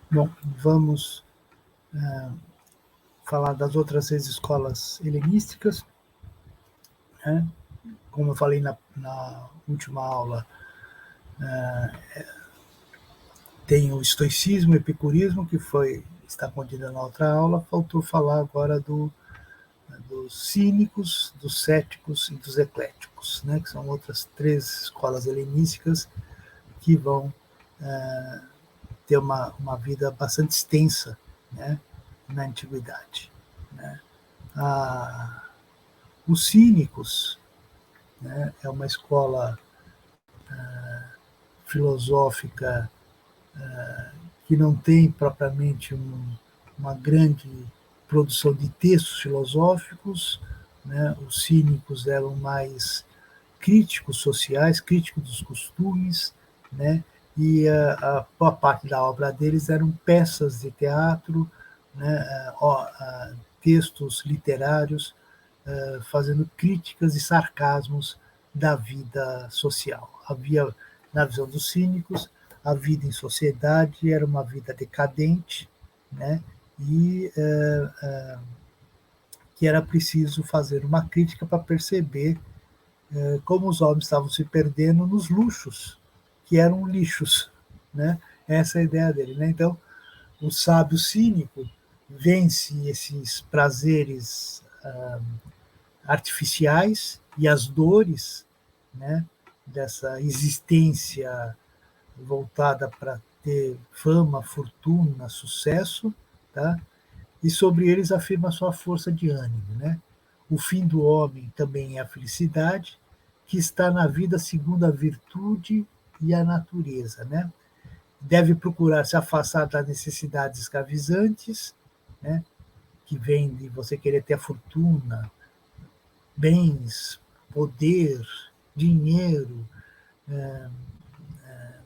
Bom, vamos falar das outras 6 escolas helenísticas, né? Como eu falei na última aula, tem o estoicismo, o epicurismo, que está contido na outra aula. Faltou falar agora dos cínicos, dos céticos e dos ecléticos, né? Que são outras 3 escolas helenísticas que vão ter uma vida bastante extensa, né, na antiguidade, né? Os cínicos, né, é uma escola filosófica que não tem propriamente uma grande produção de textos filosóficos, né? Os cínicos eram mais críticos sociais, críticos dos costumes, né? E a boa parte da obra deles eram peças de teatro, né? Textos literários, fazendo críticas e sarcasmos da vida social. Havia, na visão dos cínicos, a vida em sociedade era uma vida decadente, né? E que era preciso fazer uma crítica para perceber como os homens estavam se perdendo nos luxos, que eram lixos, né? Essa é a ideia dele, né? Então, o sábio cínico vence esses prazeres artificiais e as dores, né, dessa existência voltada para ter fama, fortuna, sucesso, tá? E sobre eles afirma sua força de ânimo, né? O fim do homem também é a felicidade, que está na vida segundo a virtude e a natureza, né? Deve procurar se afastar das necessidades escravizantes, né? Que vem de você querer ter a fortuna, bens, poder, dinheiro,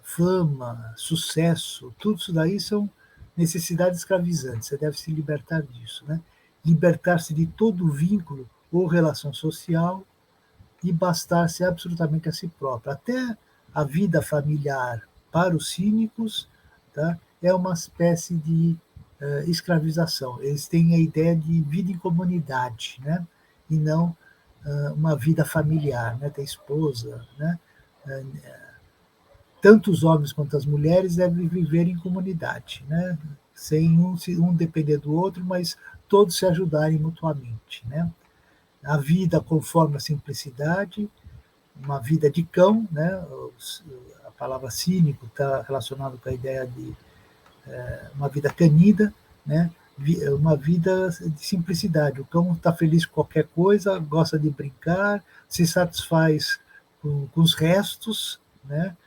fama, sucesso, tudo isso daí são necessidades escravizantes. Você deve se libertar disso, né? Libertar-se de todo vínculo ou relação social e bastar-se absolutamente a si próprio. Até a vida familiar para os cínicos, tá, é uma espécie de escravização. Eles têm a ideia de vida em comunidade, né? E não uma vida familiar, né? Ter esposa, né? Tanto os homens quanto as mulheres devem viver em comunidade, né? Sem um depender do outro, mas todos se ajudarem mutuamente, né? A vida conforme a simplicidade, uma vida de cão, né? A palavra cínico está relacionada com a ideia de uma vida canida, né? Uma vida de simplicidade. O cão está feliz com qualquer coisa, gosta de brincar, se satisfaz com os restos, né?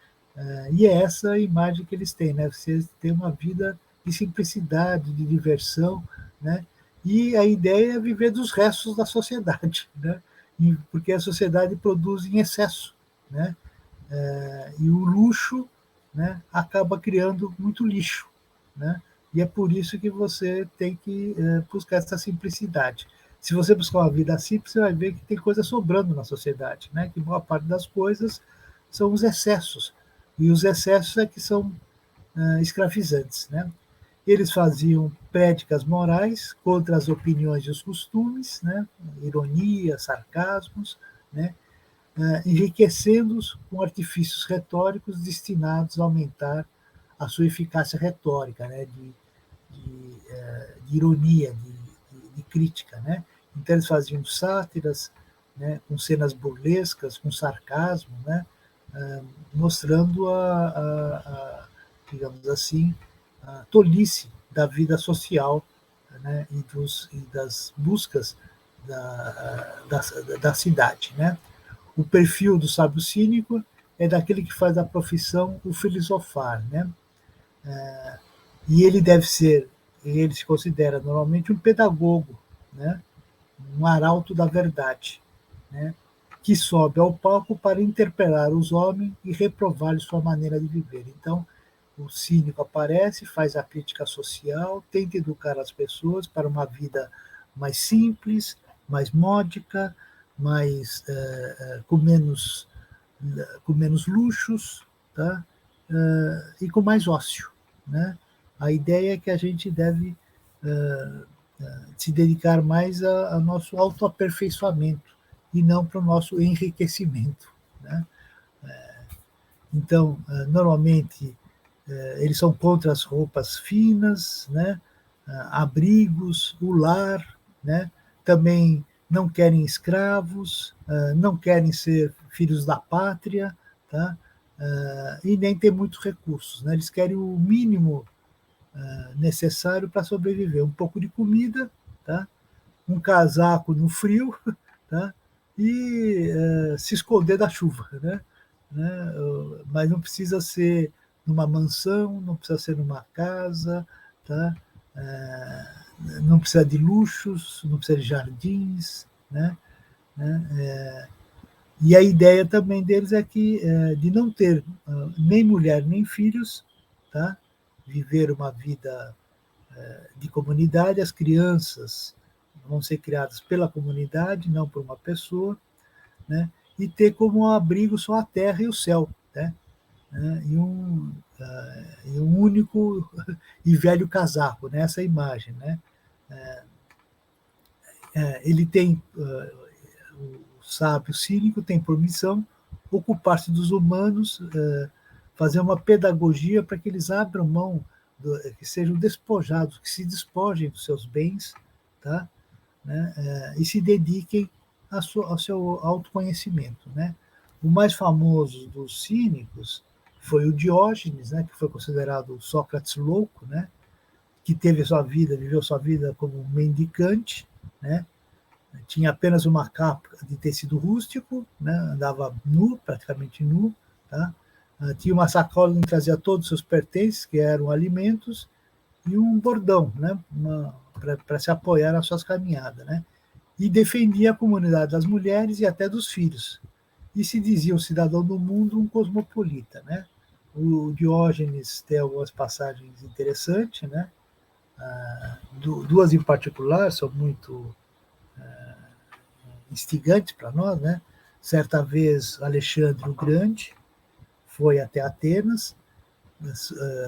E é essa a imagem que eles têm, né? Você tem uma vida de simplicidade, de diversão, né? E a ideia é viver dos restos da sociedade, né? Porque a sociedade produz em excesso, né? E o luxo, né, acaba criando muito lixo, né? E é por isso que você tem que buscar essa simplicidade. Se você buscar uma vida simples, você vai ver que tem coisa sobrando na sociedade, né? Que boa parte das coisas são os excessos. E os excessos é que são escravizantes, né? Eles faziam prédicas morais contra as opiniões e os costumes, né? Ironia, sarcasmos, né? Enriquecendo-os com artifícios retóricos destinados a aumentar a sua eficácia retórica, né? De ironia, de crítica, né? Então eles faziam sátiras, né? Com cenas burlescas, com sarcasmo, né? Mostrando digamos assim, a tolice da vida social, né? E das buscas da cidade, né? O perfil do sábio cínico é daquele que faz da profissão o filosofar, né? E ele se considera normalmente um pedagogo, né? Um arauto da verdade, né? Que sobe ao palco para interpelar os homens e reprovar sua maneira de viver. Então, o cínico aparece, faz a crítica social, tenta educar as pessoas para uma vida mais simples, mais módica, mais com menos luxos, tá? E com mais ócio, né? A ideia é que a gente deve se dedicar mais ao nosso autoaperfeiçoamento e não para o nosso enriquecimento, né? Então, normalmente, eles são contra as roupas finas, né? Abrigos, o lar, né? Também não querem escravos, não querem ser filhos da pátria, tá? E nem ter muitos recursos, né? Eles querem o mínimo necessário para sobreviver, um pouco de comida, tá? Um casaco no frio, tá? E se esconder da chuva, né? Mas não precisa ser numa mansão, não precisa ser numa casa, tá? Eh, não precisa de luxos, não precisa de jardins, né? E a ideia também deles é que de não ter nem mulher nem filhos, tá? Viver uma vida de comunidade, as crianças vão ser criadas pela comunidade, não por uma pessoa, né? E ter como abrigo só a terra e o céu, né? E um único e velho casaco, né? Essa imagem, né? Ele tem, o sábio cínico tem por missão ocupar-se dos humanos, fazer uma pedagogia para que eles abram mão, que sejam despojados, que se despojem dos seus bens, tá? Né? E se dediquem ao seu autoconhecimento, né? O mais famoso dos cínicos foi o Diógenes, né? Que foi considerado o Sócrates louco, né? Que teve sua vida, viveu sua vida como um mendicante, né? Tinha apenas uma capa de tecido rústico, né? Andava nu, praticamente nu, tá? Tinha uma sacola onde trazia todos os seus pertences, que eram alimentos, e um bordão, né? Para se apoiar nas suas caminhadas, né? E defendia a comunidade das mulheres e até dos filhos. E se dizia um cidadão do mundo, um cosmopolita, né? O Diógenes tem algumas passagens interessantes, né? Duas em particular são muito instigantes para nós, né? Certa vez, Alexandre o Grande foi até Atenas,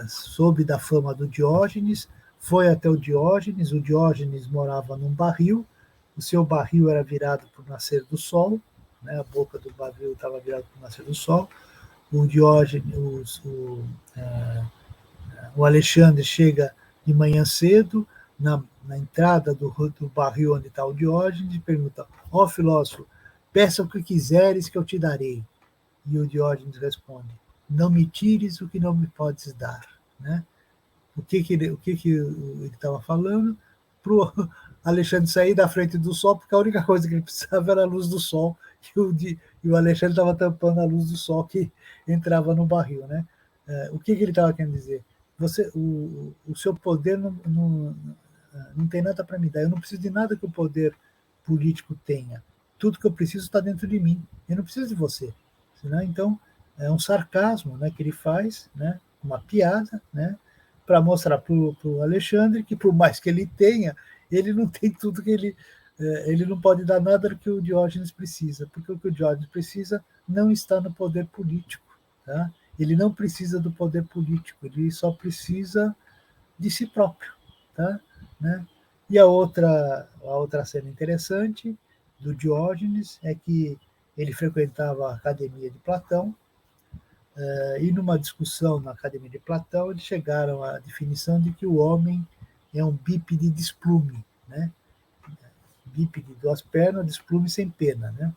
soube da fama do Diógenes, foi até o Diógenes morava num barril, o seu barril era virado para o nascer do sol, né? A boca do barril estava virada para o nascer do sol, o Diógenes, o Alexandre chega de manhã cedo, na entrada do barril onde está o Diógenes, e pergunta: ó filósofo, peça o que quiseres que eu te darei. E o Diógenes responde: não me tires o que não me podes dar, né? O que ele estava falando? Para o Alexandre sair da frente do sol, porque a única coisa que ele precisava era a luz do sol, e o Alexandre estava tampando a luz do sol que entrava no barril, né? O que ele estava querendo dizer? O seu poder não tem nada para me dar. Eu não preciso de nada que o poder político tenha. Tudo que eu preciso está dentro de mim. Eu não preciso de você. Né? Então, é um sarcasmo, né, que ele faz, né, uma piada, né, para mostrar para o Alexandre que, por mais que ele tenha, ele não tem tudo que ele não pode dar nada do que o Diógenes precisa, porque o que o Diógenes precisa não está no poder político. Tá? Ele não precisa do poder político, ele só precisa de si próprio. Tá? Né? E a outra cena interessante do Diógenes é que ele frequentava a academia de Platão, e numa discussão na academia de Platão, eles chegaram à definição de que o homem é um bípede desplume, né? Bípede, duas pernas, desplume sem pena, né?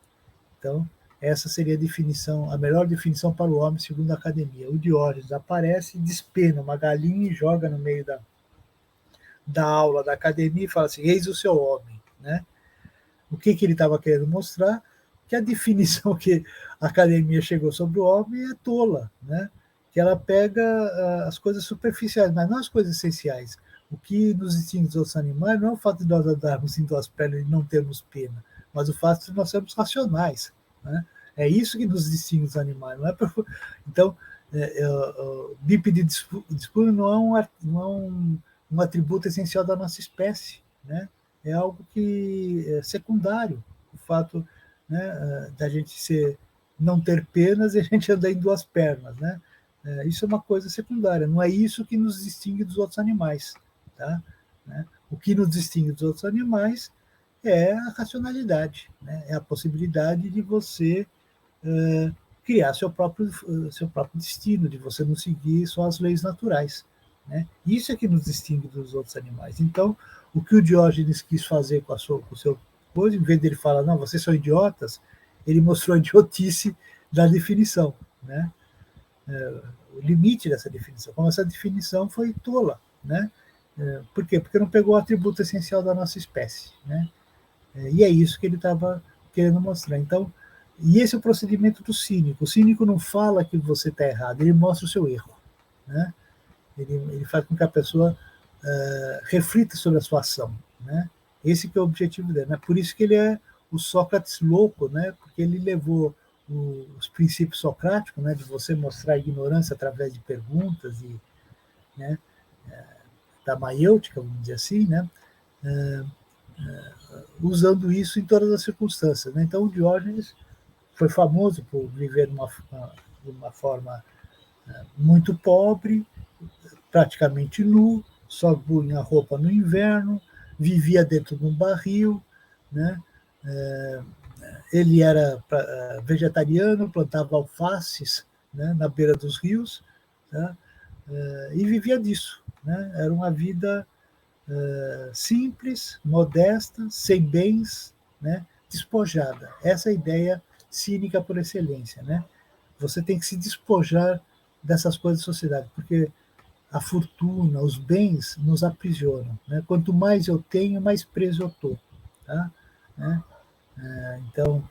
Então, essa seria a definição, a melhor definição para o homem, segundo a academia. O Diógenes aparece, despena uma galinha e joga no meio da aula da academia e fala assim: eis o seu homem, né? O que ele estava querendo mostrar? Que a definição que a academia chegou sobre o homem é tola, né? Que ela pega as coisas superficiais, mas não as coisas essenciais. O que nos distingue dos outros animais não é o fato de nós andarmos em duas pernas e não termos pena, mas o fato de nós sermos racionais, né? É isso que nos distingue dos animais. Não é por... Então, bípede dispune não é um atributo essencial da nossa espécie, né? É algo que é secundário. O fato, né, da gente não ter penas e a gente andar em duas pernas, né? Isso é uma coisa secundária, não é isso que nos distingue dos outros animais. Tá? Né? O que nos distingue dos outros animais é a racionalidade, né? É a possibilidade de você criar seu próprio destino, de você não seguir só as leis naturais. Né? Isso é que nos distingue dos outros animais. Então, o que o Diógenes quis fazer com o seu coisa, em vez dele falar, não, vocês são idiotas, ele mostrou a idiotice da definição, né? O limite dessa definição, como essa definição foi tola. Né? Por quê? Porque não pegou o atributo essencial da nossa espécie. Né? E é isso que ele estava querendo mostrar. Então, e esse é o procedimento do cínico. O cínico não fala que você está errado, ele mostra o seu erro. Né? Ele faz com que a pessoa reflita sobre a sua ação. Né? Esse que é o objetivo dele. Né? Por isso que ele é o Sócrates louco, né? Porque ele levou os princípios socráticos, né? De você mostrar a ignorância através de perguntas e, né? Da maiêutica, vamos dizer assim, né? Usando isso em todas as circunstâncias. Né? Então, o Diógenes foi famoso por viver de uma forma muito pobre, praticamente nu, só punha roupa no inverno, vivia dentro de um barril, né? Ele era vegetariano, plantava alfaces, né, na beira dos rios, né? E vivia disso. Né? Era uma vida simples, modesta, sem bens, né? Despojada. Essa é a ideia cínica por excelência. Né? Você tem que se despojar dessas coisas da sociedade, porque a fortuna, os bens nos aprisionam. Né? Quanto mais eu tenho, mais preso eu estou. Tá? Né? Então,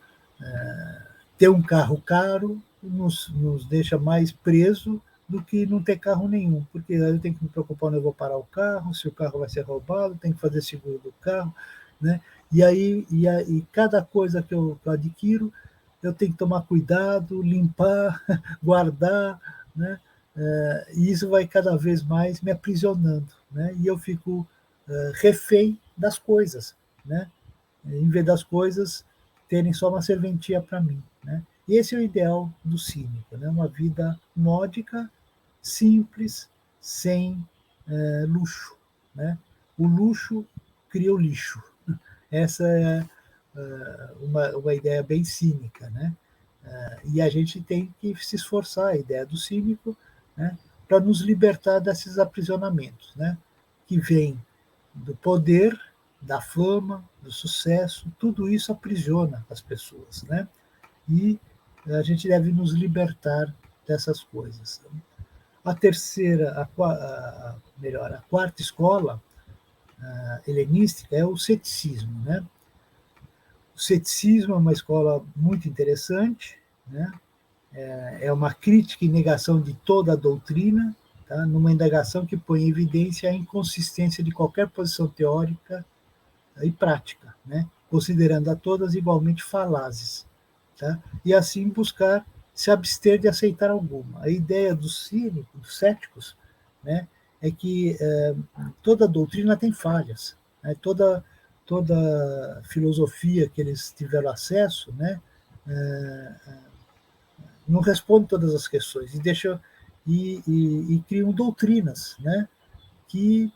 ter um carro caro nos deixa mais preso do que não ter carro nenhum, porque aí eu tenho que me preocupar onde eu vou parar o carro, se o carro vai ser roubado, tenho que fazer seguro do carro, né? E cada coisa que eu adquiro, eu tenho que tomar cuidado, limpar, guardar, né? E isso vai cada vez mais me aprisionando, né? E eu fico refém das coisas, né? Em vez das coisas terem só uma serventia para mim. Né? E esse é o ideal do cínico, né? Uma vida módica, simples, sem luxo. Né? O luxo cria o lixo. Essa é uma ideia bem cínica. Né? E a gente tem que se esforçar, a ideia do cínico, né? Para nos libertar desses aprisionamentos, né? Que vem do poder, da fama, do sucesso, tudo isso aprisiona as pessoas, né? E a gente deve nos libertar dessas coisas. A terceira, melhor, a quarta escola helenística é o ceticismo, né? O ceticismo é uma escola muito interessante, né? É uma crítica e negação de toda a doutrina, tá? Numa indagação que põe em evidência a inconsistência de qualquer posição teórica e prática, né? Considerando a todas igualmente falazes. Tá? E assim buscar se abster de aceitar alguma. A ideia dos cínicos, dos céticos, né, é que toda doutrina tem falhas. Né? Toda filosofia que eles tiveram acesso, né, não responde todas as questões e criam doutrinas, né, que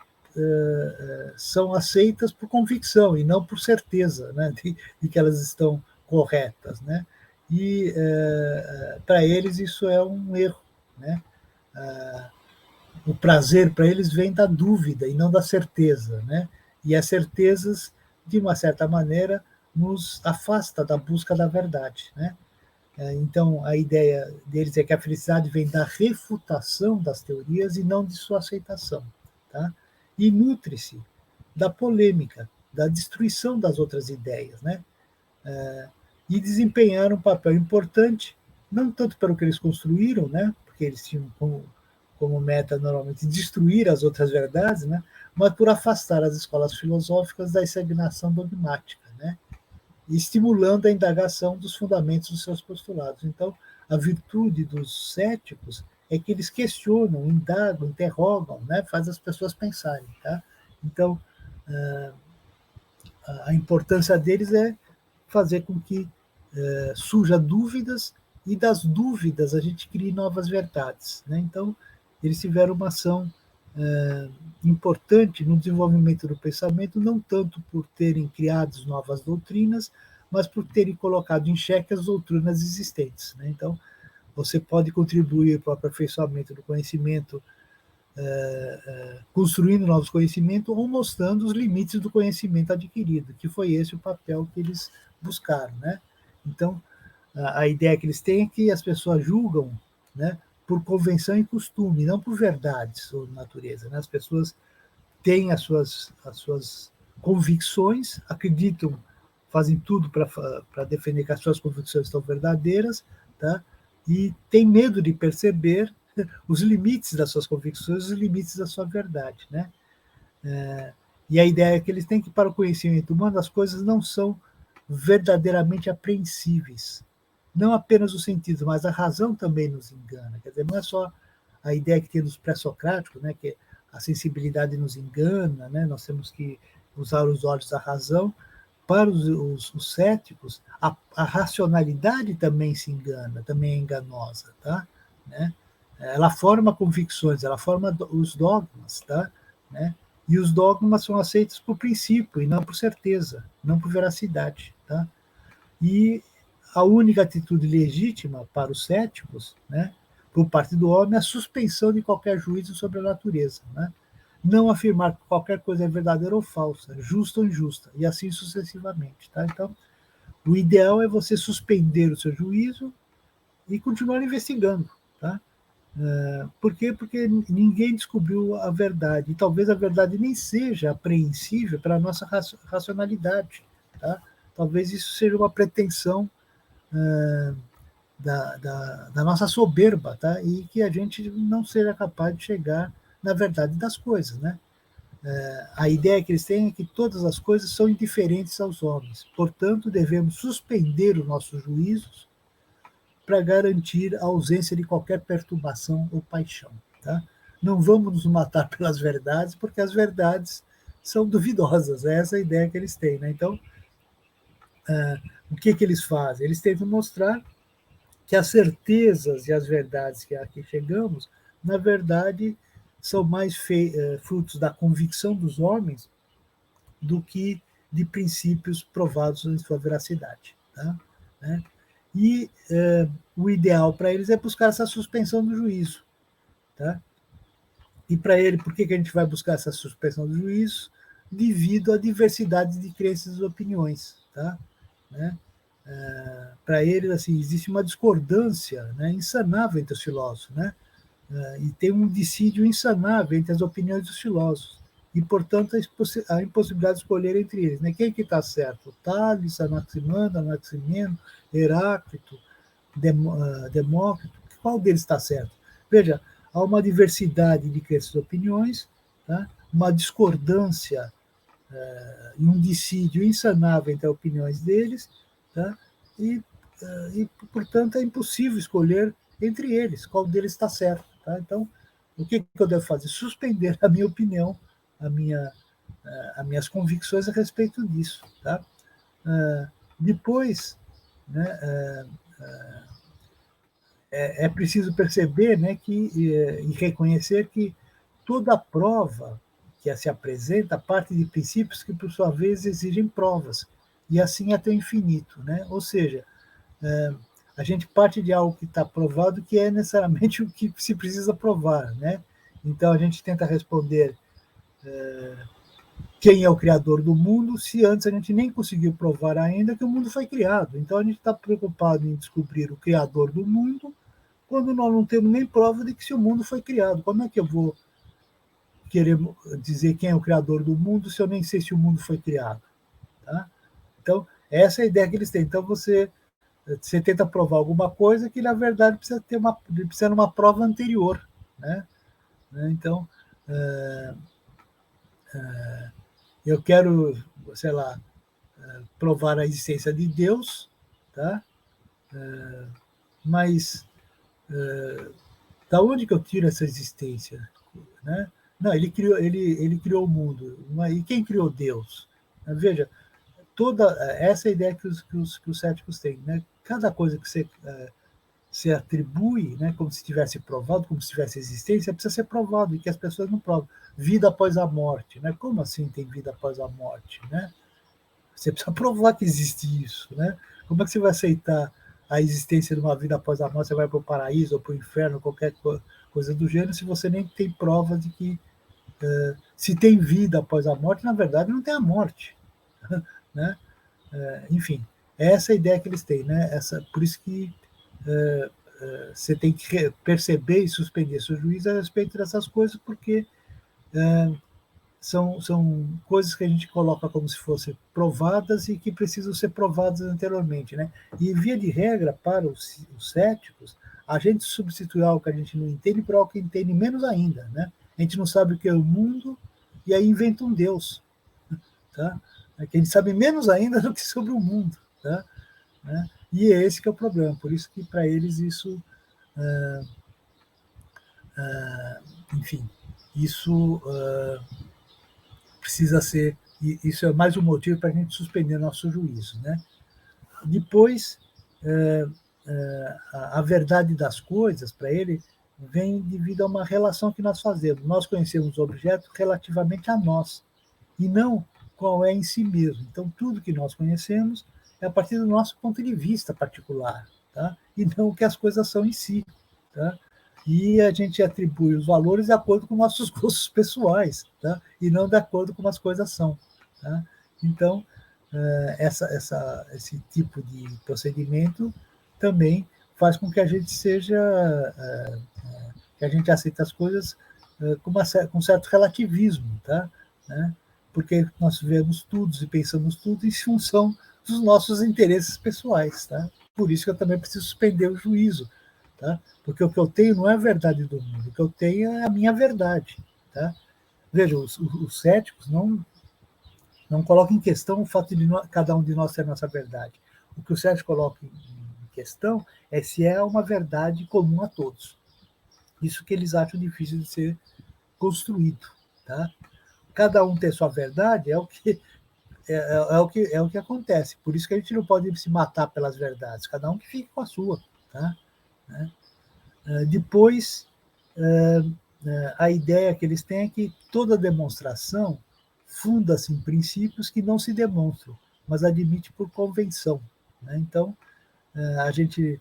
são aceitas por convicção e não por certeza, né, de que elas estão corretas, né? E para eles isso é um erro, né? O prazer para eles vem da dúvida e não da certeza, né? E as certezas, de uma certa maneira, nos afasta da busca da verdade, né? Então, a ideia deles é que a felicidade vem da refutação das teorias e não de sua aceitação. Tá? E nutre-se da polêmica, da destruição das outras ideias. Né? E desempenharam um papel importante, não tanto pelo que eles construíram, né? Porque eles tinham como meta, normalmente, destruir as outras verdades, né? Mas por afastar as escolas filosóficas da estagnação dogmática, né? Estimulando a indagação dos fundamentos dos seus postulados. Então, a virtude dos céticos é que eles questionam, indagam, interrogam, né? Faz as pessoas pensarem. Tá? Então, a importância deles é fazer com que surja dúvidas e das dúvidas a gente cria novas verdades, né? Então, eles tiveram uma ação importante no desenvolvimento do pensamento, não tanto por terem criado novas doutrinas, mas por terem colocado em xeque as doutrinas existentes, né? Então, você pode contribuir para o aperfeiçoamento do conhecimento, construindo novos conhecimentos ou mostrando os limites do conhecimento adquirido, que foi esse o papel que eles buscaram, né? Então, a ideia que eles têm é que as pessoas julgam, né, por convenção e costume, não por verdades ou natureza, né? As pessoas têm as suas convicções, acreditam, fazem tudo para defender que as suas convicções estão verdadeiras, tá? E tem medo de perceber os limites das suas convicções, os limites da sua verdade, né? E a ideia é que eles têm que, para o conhecimento humano, as coisas não são verdadeiramente apreensíveis. Não apenas o sentido, mas a razão também nos engana. Quer dizer, não é só a ideia que tem dos pré-socráticos, né, que a sensibilidade nos engana, né, nós temos que usar os olhos da razão. Para os céticos, a racionalidade também se engana, também é enganosa, tá? Né? Ela forma convicções, ela forma os dogmas, tá? Né? E os dogmas são aceitos por princípio e não por certeza, não por veracidade, tá? E a única atitude legítima para os céticos, né, por parte do homem, é a suspensão de qualquer juízo sobre a natureza, né? Não afirmar que qualquer coisa é verdadeira ou falsa, justa ou injusta, e assim sucessivamente, tá? Então, o ideal é você suspender o seu juízo e continuar investigando, tá? Por quê? Porque ninguém descobriu a verdade, e talvez a verdade nem seja apreensível para a nossa racionalidade, tá? Talvez isso seja uma pretensão da nossa soberba, tá? E que a gente não seja capaz de chegar na verdade das coisas, né? A ideia que eles têm é que todas as coisas são indiferentes aos homens, portanto, devemos suspender os nossos juízos para garantir a ausência de qualquer perturbação ou paixão, tá? Não vamos nos matar pelas verdades, porque as verdades são duvidosas, é essa a ideia que eles têm, né? Então, o que eles fazem? Eles tentam mostrar que as certezas e as verdades que aqui chegamos, na verdade, são mais frutos da convicção dos homens do que de princípios provados em sua veracidade. Tá? Né? E o ideal para eles é buscar essa suspensão do juízo. Tá? E para ele, por que a gente vai buscar essa suspensão do juízo? Devido à diversidade de crenças e opiniões. Tá? Né? Para eles, assim, existe uma discordância, né, insanável entre os filósofos, né? E tem um dissídio insanável entre as opiniões dos filósofos. E, portanto, a impossibilidade de escolher entre eles. Né? Quem que está certo? Tales, Anaximandro, Anaximeno, Heráclito, Demócrito? Qual deles está certo? Veja, há uma diversidade de crenças e opiniões, tá? Uma discordância e um dissídio insanável entre as opiniões deles, tá? E, portanto, é impossível escolher entre eles qual deles está certo. Tá? Então, o que eu devo fazer? Suspender a minha opinião, a minha, as minhas convicções a respeito disso. Tá? Depois, né, é preciso perceber, né, e reconhecer que toda prova que se apresenta parte de princípios que, por sua vez, exigem provas, e assim até o infinito. Né? Ou seja, a gente parte de algo que está provado, que é necessariamente o que se precisa provar. Né? Então, a gente tenta responder quem é o criador do mundo, se antes a gente nem conseguiu provar ainda que o mundo foi criado. Então, a gente está preocupado em descobrir o criador do mundo, quando nós não temos nem prova de que se o mundo foi criado. Como é que eu vou querer dizer quem é o criador do mundo se eu nem sei se o mundo foi criado? Tá? Então, essa é a ideia que eles têm. Então, você tenta provar alguma coisa que, na verdade, precisa de uma prova anterior. Né? Então, eu quero, sei lá, provar a existência de Deus, tá? Mas da onde que eu tiro essa existência? Né? Não, ele criou o mundo. E quem criou Deus? Veja, toda essa é a ideia que os céticos têm. Né? Cada coisa que você se atribui, né, como se tivesse provado, como se tivesse existência, precisa ser provado, e que as pessoas não provam. Vida após a morte, né? Como assim tem vida após a morte, né? Você precisa provar que existe isso, né? Como é que você vai aceitar a existência de uma vida após a morte? Você vai para o paraíso ou para o inferno, qualquer coisa do gênero, se você nem tem provas de que se tem vida após a morte, na verdade não tem a morte, né? Enfim, é essa a ideia que eles têm, né? Por isso que você tem que perceber e suspender seu juízo a respeito dessas coisas, porque são coisas que a gente coloca como se fossem provadas e que precisam ser provadas anteriormente, né? E, via de regra, para os céticos, a gente substitui algo que a gente não entende por algo que entende menos ainda, né? A gente não sabe o que é o mundo e aí inventa um Deus, tá? Que a gente sabe menos ainda do que sobre o mundo, tá? Né? E é esse que é o problema. Por isso que, para eles, isso... enfim, isso precisa ser... Isso é mais um motivo para a gente suspender nosso juízo, né? Depois, a verdade das coisas, para ele, vem devido a uma relação que nós fazemos. Nós conhecemos o objeto relativamente a nós, e não qual é em si mesmo. Então, tudo que nós conhecemos é a partir do nosso ponto de vista particular, tá? E não o que as coisas são em si, tá? E a gente atribui os valores de acordo com nossos gostos pessoais, tá? E não de acordo com as coisas são, tá? Então, esse tipo de procedimento também faz com que a gente seja, que a gente aceite as coisas com certo relativismo, tá? Né? Porque nós vemos tudo e pensamos tudo em função dos nossos interesses pessoais, tá? Por isso que eu também preciso suspender o juízo, tá? Porque o que eu tenho não é a verdade do mundo, o que eu tenho é a minha verdade, tá? Veja, os céticos não colocam em questão o fato de cada um de nós ter a nossa verdade. O que o Sérgio coloca em questão é se é uma verdade comum a todos. Isso que eles acham difícil de ser construído, tá? Cada um ter sua verdade é o que acontece. Por isso que a gente não pode se matar pelas verdades. Cada um que fique com a sua, tá? Depois, a ideia que eles têm é que toda demonstração funda-se em princípios que não se demonstram, mas admite por convenção, né? Então, a gente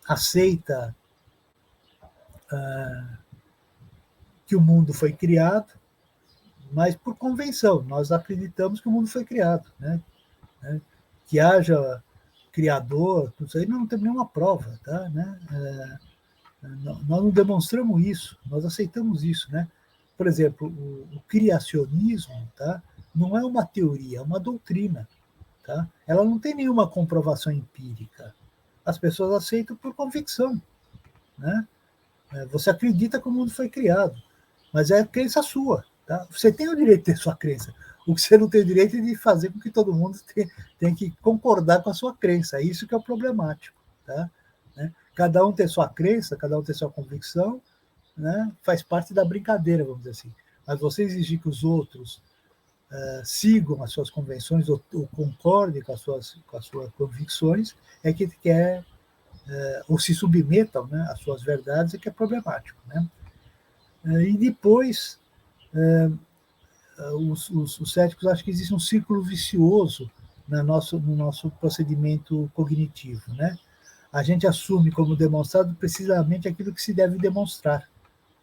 aceita que o mundo foi criado, mas por convenção. Nós acreditamos que o mundo foi criado, né? Que haja criador, tudo isso aí não tem nenhuma prova, tá? Né? Nós não demonstramos isso, nós aceitamos isso, né? Por exemplo, o criacionismo, tá? Não é uma teoria, é uma doutrina, tá? Ela não tem nenhuma comprovação empírica. As pessoas aceitam por convicção, né? Você acredita que o mundo foi criado, mas é crença sua, tá? Você tem o direito de ter sua crença. O que você não tem o direito é de fazer com que todo mundo tenha que concordar com a sua crença. É isso que é o problemático, tá? Né? Cada um tem sua crença, cada um tem sua convicção, né? Faz parte da brincadeira, vamos dizer assim. Mas você exigir que os outros sigam as suas convenções ou concordem com as suas convicções é que quer, ou se submetam, né, às suas verdades, é que é problemático, né? E depois, os céticos acham que existe um círculo vicioso no nosso procedimento cognitivo, né? A gente assume como demonstrado precisamente aquilo que se deve demonstrar,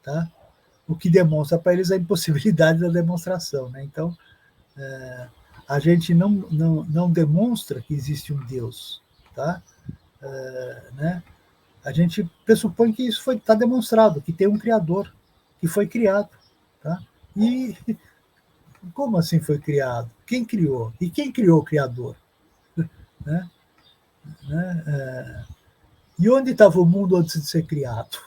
tá? O que demonstra para eles a impossibilidade da demonstração, né? Então, a gente não demonstra que existe um Deus, tá? Né? A gente pressupõe que isso está demonstrado, que tem um Criador, que foi criado, tá? E como assim foi criado? Quem criou? E quem criou o Criador? Né? E onde estava o mundo antes de ser criado?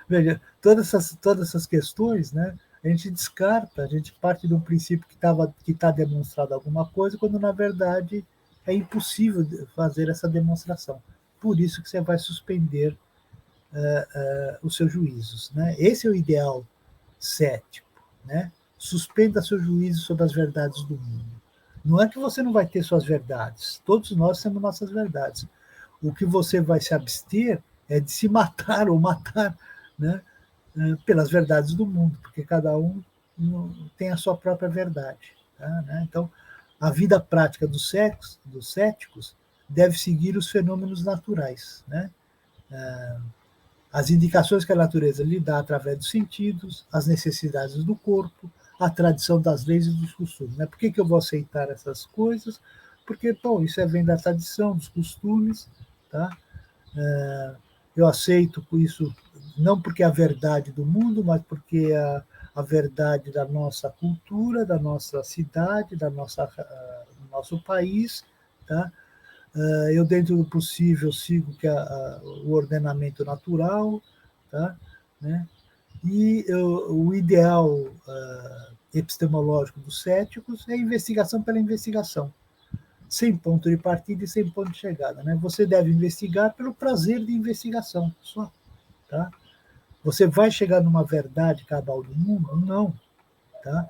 Veja, todas essas questões, né? A gente descarta, a gente parte de um princípio que está demonstrado alguma coisa, quando na verdade é impossível fazer essa demonstração. Por isso que você vai suspender os seus juízos, né? Esse é o ideal cético, né? Suspenda seu juízo sobre as verdades do mundo. Não é que você não vai ter suas verdades, todos nós temos nossas verdades. O que você vai se abster é de se matar ou matar, né, pelas verdades do mundo, porque cada um tem a sua própria verdade. Tá, né? Então, a vida prática dos céticos deve seguir os fenômenos naturais, né? As indicações que a natureza lhe dá através dos sentidos, as necessidades do corpo, a tradição das leis e dos costumes. Né? Por que eu vou aceitar essas coisas? Porque, bom, isso vem da tradição, dos costumes, tá? Eu aceito isso não porque é a verdade do mundo, mas porque é a verdade da nossa cultura, da nossa cidade, do nosso país, tá? Eu, dentro do possível, sigo o ordenamento natural, tá? Né? E o ideal epistemológico dos céticos é a investigação pela investigação, sem ponto de partida e sem ponto de chegada. Né? Você deve investigar pelo prazer de investigação, só. Tá? Você vai chegar numa verdade cabal do mundo? Não. Tá?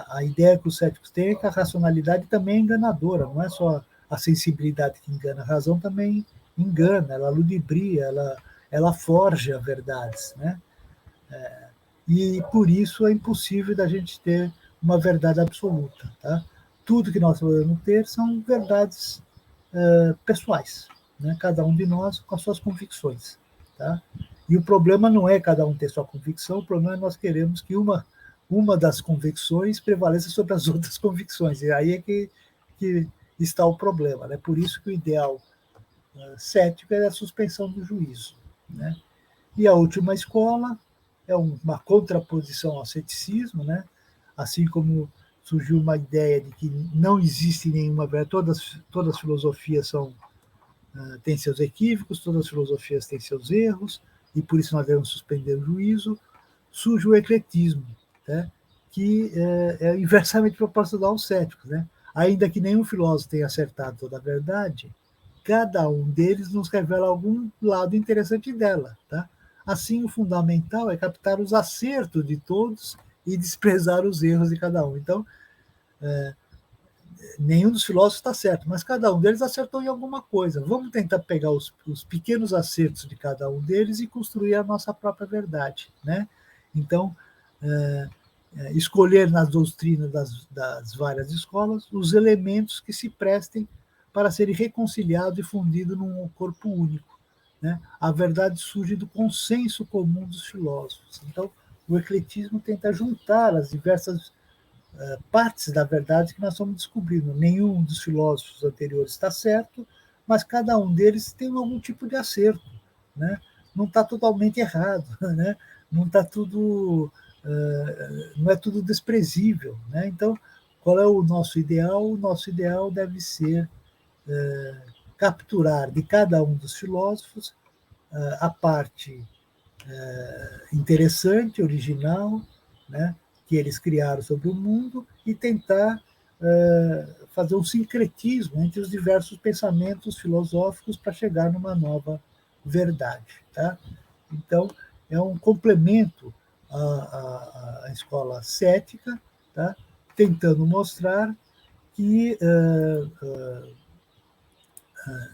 A ideia que os céticos têm é que a racionalidade também é enganadora, não é só a sensibilidade que engana, a razão também engana, ela ludibria, ela forja verdades, né? E por isso é impossível da gente ter uma verdade absoluta, tá? Tudo que nós podemos ter são verdades pessoais, né? Cada um de nós com as suas convicções, tá? E o problema não é cada um ter sua convicção, o problema é nós queremos que uma das convicções prevaleça sobre as outras convicções. E aí é que está o problema. Né? Por isso que o ideal cético é a suspensão do juízo. Né? E a última escola é uma contraposição ao ceticismo, né? Assim como surgiu uma ideia de que não existe nenhuma verdade, todas as filosofias têm seus equívocos, todas as filosofias têm seus erros, e por isso nós devemos suspender o juízo. Surge o ecletismo, né? Que é inversamente proporcional aos céticos. Né? Ainda que nenhum filósofo tenha acertado toda a verdade, cada um deles nos revela algum lado interessante dela. Tá? Assim, o fundamental é captar os acertos de todos e desprezar os erros de cada um. Então, nenhum dos filósofos está certo, mas cada um deles acertou em alguma coisa. Vamos tentar pegar os pequenos acertos de cada um deles e construir a nossa própria verdade. Né? Então, escolher nas doutrinas das várias escolas os elementos que se prestem para serem reconciliados e fundidos num corpo único. Né? A verdade surge do consenso comum dos filósofos. Então, o ecletismo tenta juntar as diversas partes da verdade que nós estamos descobrindo. Nenhum dos filósofos anteriores está certo, mas cada um deles tem algum tipo de acerto. Né? Não está totalmente errado, né? Não está tudo, não é tudo desprezível. Né? Então, qual é o nosso ideal? O nosso ideal deve ser capturar de cada um dos filósofos a parte interessante, original, né, que eles criaram sobre o mundo e tentar fazer um sincretismo entre os diversos pensamentos filosóficos para chegar numa nova verdade. Tá? Então, é um complemento à escola cética, tá? Tentando mostrar que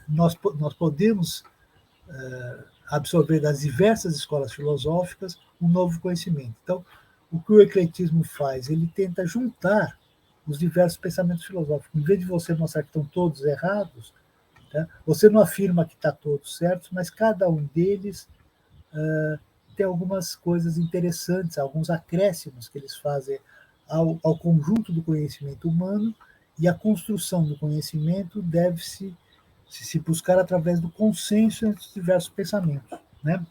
nós podemos absorver das diversas escolas filosóficas um novo conhecimento. Então, o que o ecletismo faz? Ele tenta juntar os diversos pensamentos filosóficos. Em vez de você mostrar que estão todos errados, tá? Você não afirma que está todos certos, mas cada um deles tem algumas coisas interessantes, alguns acréscimos que eles fazem ao conjunto do conhecimento humano, e a construção do conhecimento deve se buscar através do consenso entre os diversos pensamentos. Né?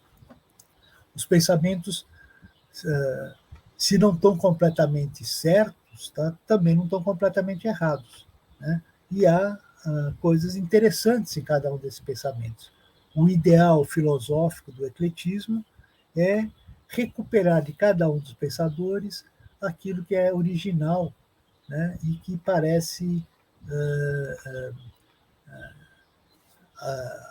Os pensamentos, se não estão completamente certos, tá, também não estão completamente errados. Né? E há coisas interessantes em cada um desses pensamentos. O ideal filosófico do ecletismo é recuperar de cada um dos pensadores aquilo que é original, né, e que parece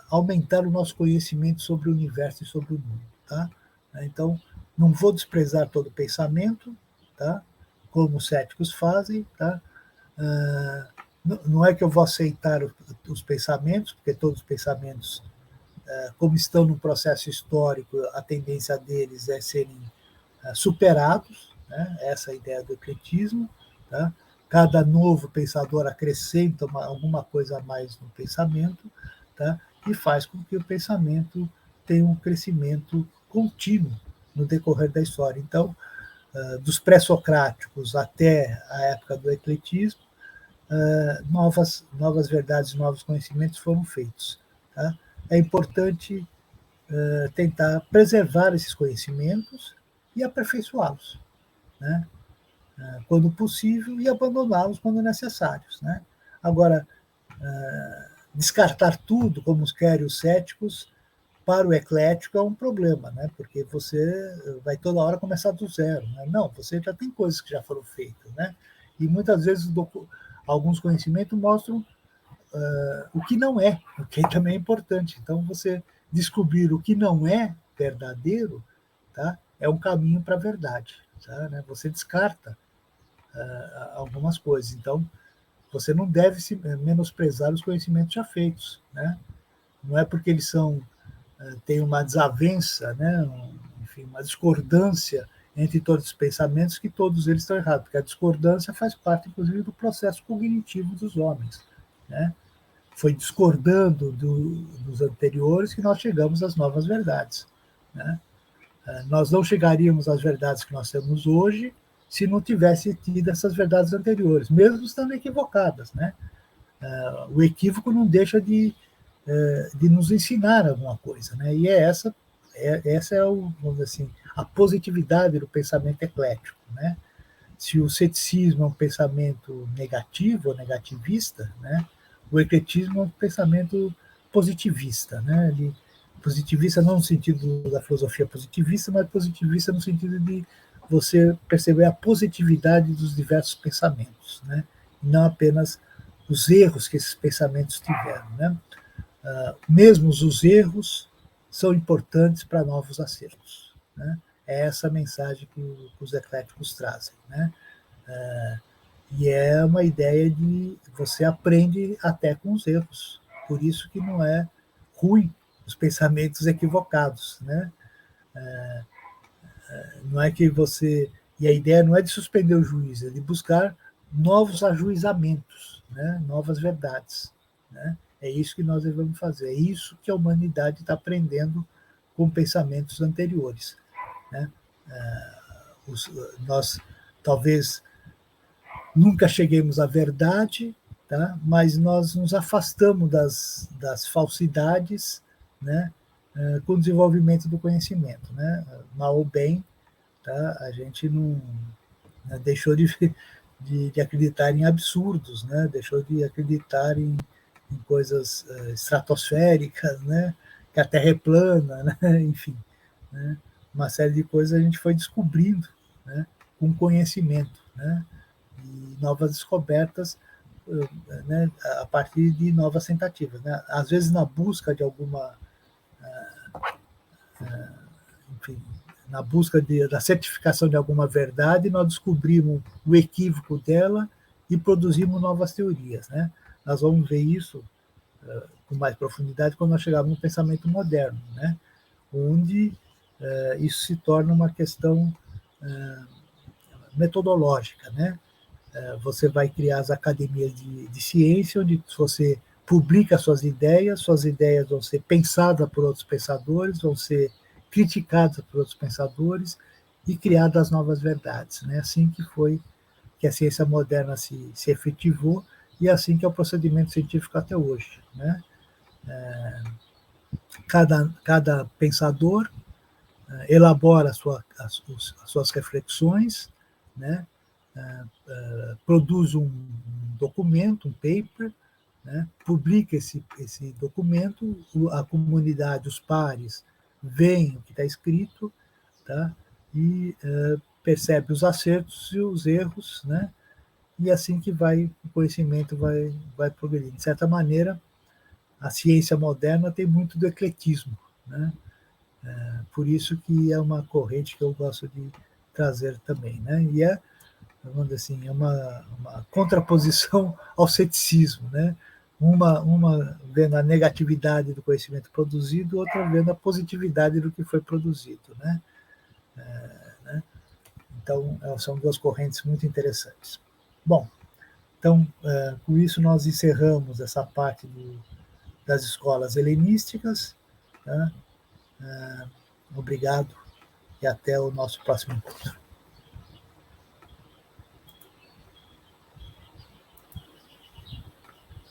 aumentar o nosso conhecimento sobre o universo e sobre o mundo. Tá? Então, não vou desprezar todo o pensamento, tá? Como os céticos fazem, tá? não é que eu vou aceitar os pensamentos, porque todos os pensamentos, como estão no processo histórico, a tendência deles é serem superados, né? Essa é a ideia do ecletismo. Tá? Cada novo pensador acrescenta alguma coisa a mais no pensamento, tá? E faz com que o pensamento tenha um crescimento contínuo no decorrer da história. Então, dos pré-socráticos até a época do ecletismo, novas verdades, novos conhecimentos foram feitos. Tá? É importante tentar preservar esses conhecimentos e aperfeiçoá-los, né? Quando possível, e abandoná-los quando necessários. Né? Agora, descartar tudo, como querem os céticos, para o eclético é um problema, né? Porque você vai toda hora começar do zero. Né? Não, você já tem coisas que já foram feitas. Né? E muitas vezes alguns conhecimentos mostram o que não é, o que também é importante. Então, você descobrir o que não é verdadeiro, tá? É um caminho para a verdade. Tá? Né? Você descarta algumas coisas. Então, você não deve menosprezar os conhecimentos já feitos. Né? Não é porque eles têm uma desavença, né? Enfim, uma discordância entre todos os pensamentos que todos eles estão errados, porque a discordância faz parte, inclusive, do processo cognitivo dos homens. Né? Foi discordando dos anteriores que nós chegamos às novas verdades. Né? Nós não chegaríamos às verdades que nós temos hoje se não tivesse tido essas verdades anteriores, mesmo estando equivocadas. Né? O equívoco não deixa de nos ensinar alguma coisa. Né? E essa é vamos dizer assim, a positividade do pensamento eclético. Né? Se o ceticismo é um pensamento negativo ou negativista, né? O ecletismo é um pensamento positivista, né? Positivista não no sentido da filosofia positivista, mas positivista no sentido de você perceber a positividade dos diversos pensamentos, né? E não apenas os erros que esses pensamentos tiveram, né? Mesmo os erros são importantes para novos acertos, né? É essa a mensagem que os ecléticos trazem, né? E é uma ideia de você aprende até com os erros. Por isso que não é ruim os pensamentos equivocados, né? Não é que você... E a ideia não é de suspender o juízo, é de buscar novos ajuizamentos, né? Novas verdades, né? É isso que nós devemos fazer. É isso que a humanidade está aprendendo com pensamentos anteriores, né? Nós talvez nunca cheguemos à verdade, tá? Mas nós nos afastamos das falsidades, né? Com o desenvolvimento do conhecimento. Né? Mal ou bem, tá? A gente não, né, deixou de acreditar em absurdos, né? Deixou de acreditar em coisas estratosféricas, né? Que a Terra é plana, né? Enfim, né? Uma série de coisas a gente foi descobrindo, né? Com conhecimento, né? E novas descobertas, né, a partir de novas tentativas. Né? Às vezes, na busca de alguma, enfim, na busca da certificação de alguma verdade, nós descobrimos o equívoco dela e produzimos novas teorias. Né? Nós vamos ver isso com mais profundidade quando nós chegarmos no pensamento moderno, né? Onde isso se torna uma questão metodológica, né? Você vai criar as academias de ciência, onde você publica suas ideias vão ser pensadas por outros pensadores, vão ser criticadas por outros pensadores e criadas novas verdades. Né? Assim que foi que a ciência moderna se efetivou e assim que é o procedimento científico até hoje. Né? Cada pensador elabora as suas reflexões, né? Produz um documento, um paper, né? Publica esse documento, a comunidade, os pares, veem o que está escrito, tá? E percebe os acertos e os erros, né? E assim que o conhecimento vai progredir. De certa maneira, a ciência moderna tem muito do ecletismo, né? Por isso que é uma corrente que eu gosto de trazer também, né? E vamos dizer assim, é uma contraposição ao ceticismo, né? Uma vendo a negatividade do conhecimento produzido, outra vendo a positividade do que foi produzido, né? Então, são duas correntes muito interessantes. Bom, então, com isso nós encerramos essa parte das escolas helenísticas, né? Obrigado e até o nosso próximo encontro.